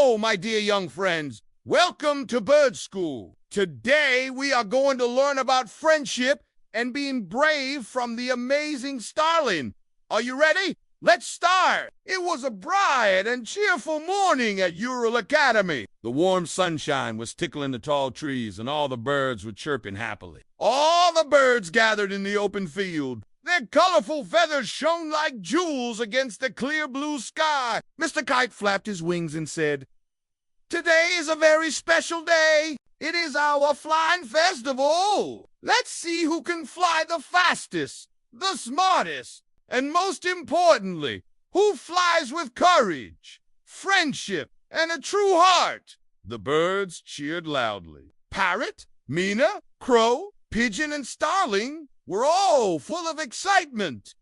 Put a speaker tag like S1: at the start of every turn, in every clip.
S1: Hello, my dear young friends. Welcome to Bird School. Today, we are going to learn about friendship and being brave from the amazing starling. Are you ready? Let's start. It was a bright and cheerful morning at Ural Academy. The warm sunshine was tickling the tall trees, and all the birds were chirping happily. All the birds gathered in the open field. Their colorful feathers shone like jewels against the clear blue sky. Mr. Kite flapped his wings and said, "Today is a very special day. It is our flying festival. Let's see who can fly the fastest, the smartest, and most importantly, who flies with courage, friendship, and a true heart." The birds cheered loudly. Parrot, Mina, Crow, Pigeon, and Starling were all full of excitement.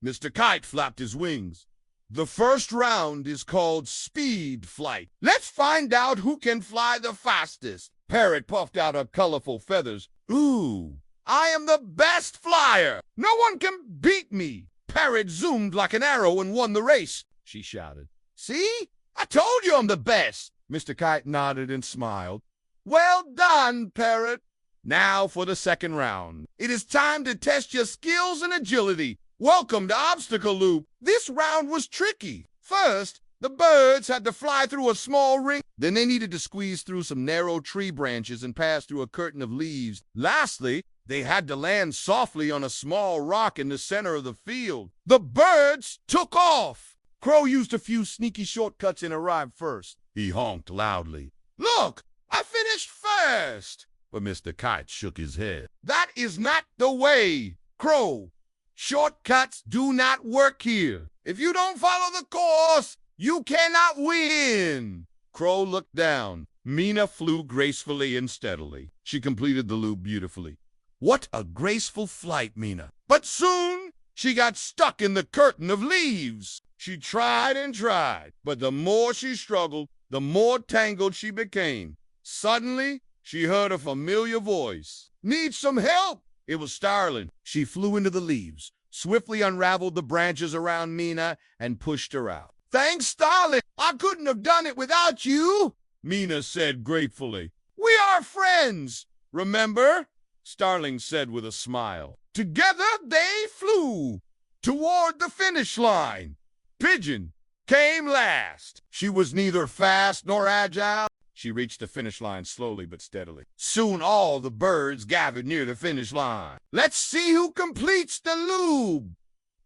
S1: Mr. Kite flapped his wings. "The first round is called speed flight. Let's find out who can fly the fastest." Parrot puffed out her colorful feathers. "Ooh, I am the best flyer. No one can beat me." Parrot zoomed like an arrow and won the race, she shouted. "See? I told you I'm the best." Mr. Kite nodded and smiled. "Well done, Parrot. Now for the second round. It is time to test your skills and agility. Welcome to Obstacle Loop." This round was tricky. First, the birds had to fly through a small ring. Then they needed to squeeze through some narrow tree branches and pass through a curtain of leaves. Lastly, they had to land softly on a small rock in the center of the field. The birds took off. Crow used a few sneaky shortcuts and arrived first. He honked loudly. "Look, I finished first." But Mr. Kite shook his head. "That is not the way, Crow. Shortcuts do not work here. If you don't follow the course, you cannot win." Crow looked down. Mina flew gracefully and steadily. She completed the loop beautifully. "What a graceful flight, Mina." But soon she got stuck in the curtain of leaves. She tried and tried, but the more she struggled, the more tangled she became. Suddenly, she heard a familiar voice. "Need some help?" It was Starling. She flew into the leaves, swiftly unraveled the branches around Mina, and pushed her out. "Thanks, Starling. I couldn't have done it without you," Mina said gratefully. "We are friends, remember?" Starling said with a smile. Together they flew toward the finish line. Pigeon came last. She was neither fast nor agile. She reached the finish line slowly but steadily. Soon all the birds gathered near the finish line. "Let's see who completes the loop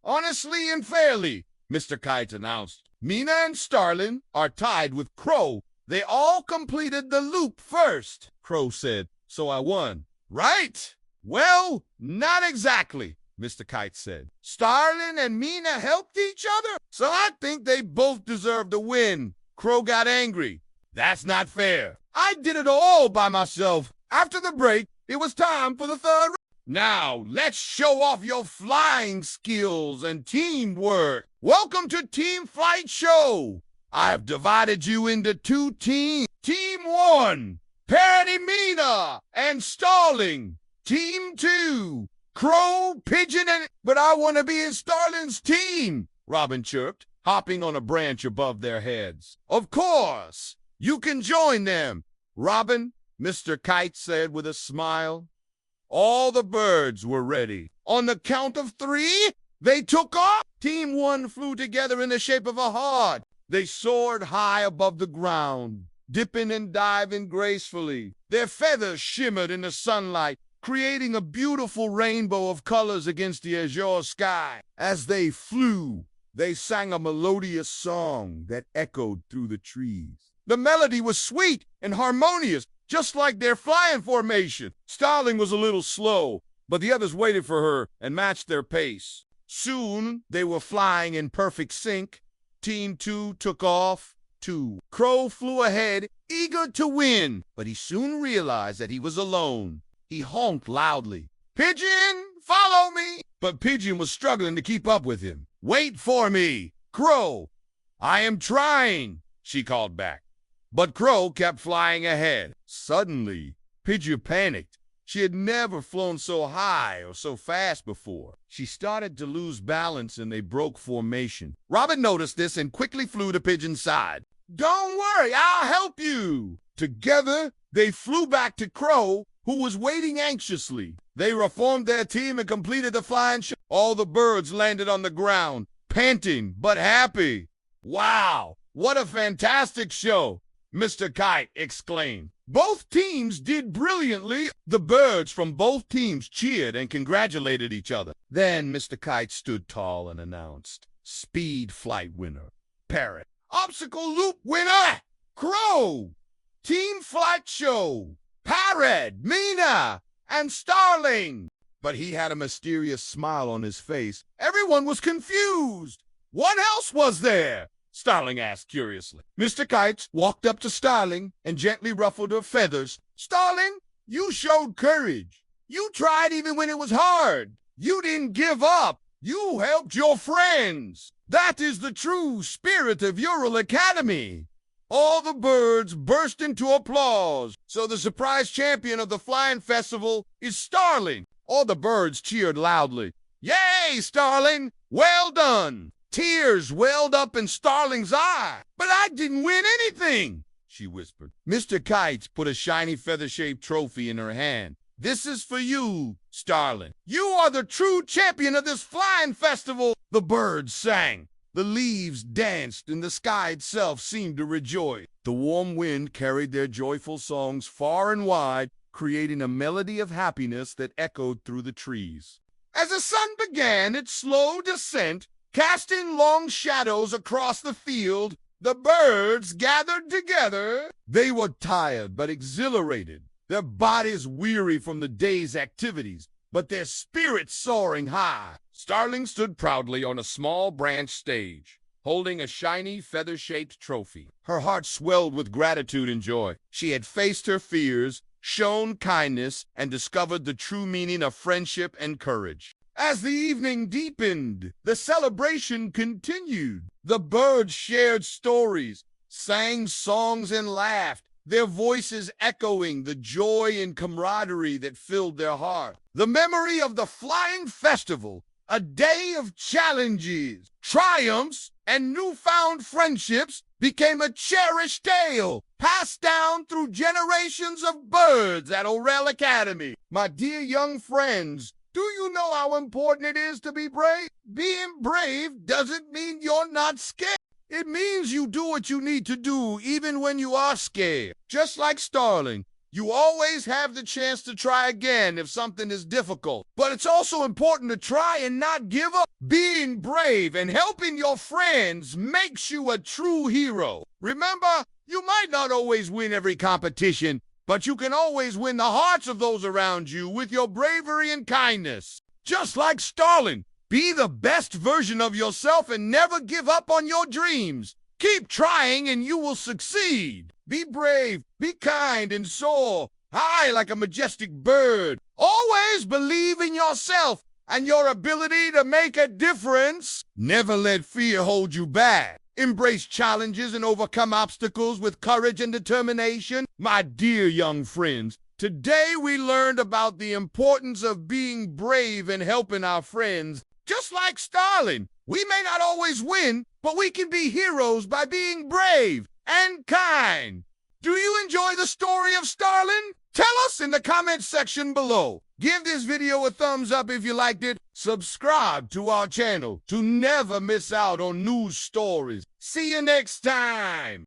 S1: honestly and fairly," Mr. Kite announced. "Mina and Starling are tied with Crow. They all completed the loop first." Crow said, "So I won." "Right. Well, not exactly," Mr. Kite said. "Starling and Mina helped each other, so I think they both deserve to win." Crow got angry. "That's not fair. I did it all by myself." After the break, it was time for the third round. "Now, let's show off your flying skills and teamwork. Welcome to Team Flight Show. I have divided you into two teams. Team 1, Parrot, Mina, and Starling. Team 2, Crow, Pigeon, and... But I want to be in Starling's team," Robin chirped, hopping on a branch above their heads. "Of course. You can join them, Robin," Mr. Kite said with a smile. All the birds were ready. On the count of 3, they took off. Team 1 flew together in the shape of a heart. They soared high above the ground, dipping and diving gracefully. Their feathers shimmered in the sunlight, creating a beautiful rainbow of colors against the azure sky. As they flew, they sang a melodious song that echoed through the trees. The melody was sweet and harmonious, just like their flying formation. Starling was a little slow, but the others waited for her and matched their pace. Soon, they were flying in perfect sync. Team 2 took off, too. Crow flew ahead, eager to win, but he soon realized that he was alone. He honked loudly. "Pigeon, follow me!" But Pigeon was struggling to keep up with him. "Wait for me, Crow. I am trying," she called back. But Crow kept flying ahead. Suddenly, Pigeon panicked. She had never flown so high or so fast before. She started to lose balance and they broke formation. Robin noticed this and quickly flew to Pigeon's side. Don't worry, I'll help you. Together, they flew back to Crow, who was waiting anxiously. They reformed their team and completed the flying show. All the birds landed on the ground, panting but happy. Wow, what a fantastic show, Mr. Kite exclaimed. Both teams did brilliantly. The birds from both teams cheered and congratulated each other. Then Mr. Kite stood tall and announced, Speed flight winner, Parrot. Obstacle loop winner, Crow. Team flight show, Parrot, Mina, and Starling. But he had a mysterious smile on his face. Everyone was confused. What else was there? Starling asked curiously. Mr. Kite walked up to Starling and gently ruffled her feathers. Starling, you showed courage. You tried even when it was hard. You didn't give up. You helped your friends. That is the true spirit of Ural Academy. All the birds burst into applause. So the surprise champion of the Flying Festival is Starling. All the birds cheered loudly. Yay, Starling! Well done! Tears welled up in Starling's eye. But I didn't win anything, she whispered. Mr. Kite put a shiny feather-shaped trophy in her hand. This is for you, Starling. You are the true champion of this flying festival. The birds sang. The leaves danced, and the sky itself seemed to rejoice. The warm wind carried their joyful songs far and wide, creating a melody of happiness that echoed through the trees. As the sun began its slow descent, casting long shadows across the field, the birds gathered together. They were tired but exhilarated, their bodies weary from the day's activities, but their spirits soaring high. Starling stood proudly on a small branch stage, holding a shiny feather-shaped trophy. Her heart swelled with gratitude and joy. She had faced her fears, shown kindness, and discovered the true meaning of friendship and courage. As the evening deepened, the celebration continued. The birds shared stories, sang songs, and laughed, their voices echoing the joy and camaraderie that filled their heart. The memory of the Flying Festival, a day of challenges, triumphs, and newfound friendships, became a cherished tale passed down through generations of birds at Ural Academy. My dear young friends, do you know how important it is to be brave? Being brave doesn't mean you're not scared. It means you do what you need to do even when you are scared. Just like Starling, you always have the chance to try again if something is difficult. But it's also important to try and not give up. Being brave and helping your friends makes you a true hero. Remember, you might not always win every competition, but you can always win the hearts of those around you with your bravery and kindness. Just like Starling, be the best version of yourself and never give up on your dreams. Keep trying and you will succeed. Be brave, be kind, and soar high like a majestic bird. Always believe in yourself and your ability to make a difference. Never let fear hold you back. Embrace challenges and overcome obstacles with courage and determination. My dear young friends, today we learned about the importance of being brave and helping our friends. Just like Starling, we may not always win, but we can be heroes by being brave and kind. Do you enjoy the story of Starling? Tell us in the comment section below. Give this video a thumbs up if you liked it. Subscribe to our channel to never miss out on new stories. See you next time.